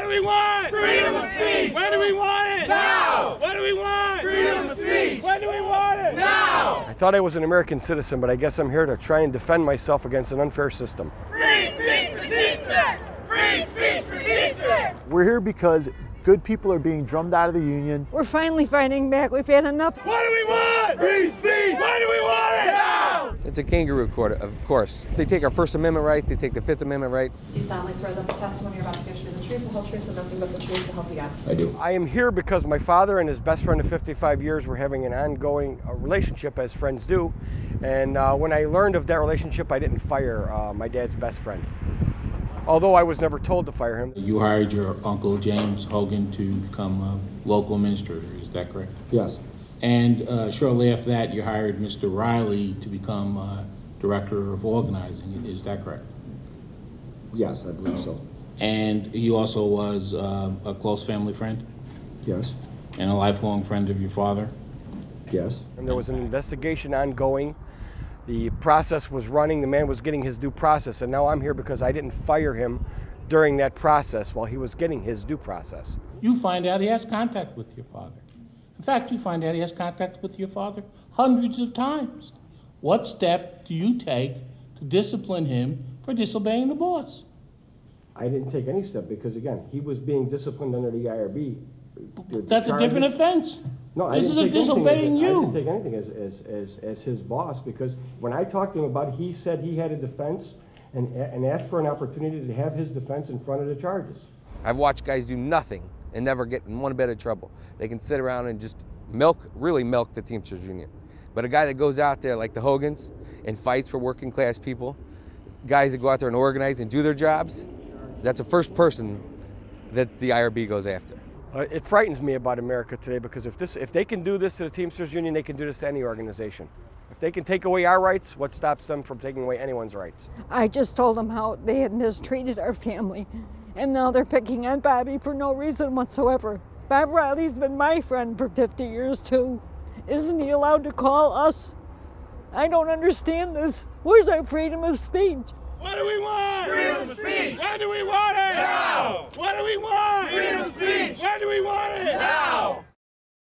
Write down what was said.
do we want? Freedom of speech! When do we want it? Now! What do we want? Freedom of speech! When do we want it? Now! I thought I was an American citizen, but I guess I'm here to try and defend myself against an unfair system. Free speech for Teamsters! Free speech for Teamsters! We're here because good people are being drummed out of the union. We're finally fighting back. We've had enough. What do we want? Free speech! When do we want it? Now! It's a kangaroo court, of course. They take our First Amendment right, they take the Fifth Amendment right. Do you solemnly swear that the testimony you're about to give should be the truth, the whole truth, and nothing but the truth to help you God? I do. I am here because my father and his best friend of 55 years were having an ongoing relationship, as friends do. And when I learned of that relationship, I didn't fire my dad's best friend. Although I was never told to fire him. You hired your uncle James Hogan to become a local administrator, is that correct? Yes. And shortly after that, you hired Mr. Riley to become director of organizing, is that correct? Yes, I believe so. And he also was a close family friend Yes. and a lifelong friend of your father? Yes. And there was an investigation ongoing. The process was running, the man was getting his due process, and now I'm here because I didn't fire him during that process while he was getting his due process. You find out he has contact with your father. In fact, you find out he has contact with your father hundreds of times. What step do you take to discipline him for disobeying the boss? I didn't take any step because, again, he was being disciplined under the IRB. That's a different offense. No, I This didn't is a take anything disobeying you. I didn't take anything as his boss, because when I talked to him about it, he said he had a defense and asked for an opportunity to have his defense in front of the charges. I've watched guys do nothing and never get in one bit of trouble. They can sit around and just really milk the Teamsters Union. But a guy that goes out there like the Hogans and fights for working class people, guys that go out there and organize and do their jobs, that's the first person that the IRB goes after. It frightens me about America today, because if they can do this to the Teamsters Union, they can do this to any organization. If they can take away our rights, what stops them from taking away anyone's rights? I just told them how they had mistreated our family, and now they're picking on Bobby for no reason whatsoever. Bob Riley's been my friend for 50 years too. Isn't he allowed to call us? I don't understand this. Where's our freedom of speech? What do we want? Freedom of speech! When do we want it? Now! What do we want? Freedom of speech! When do we want it? Now!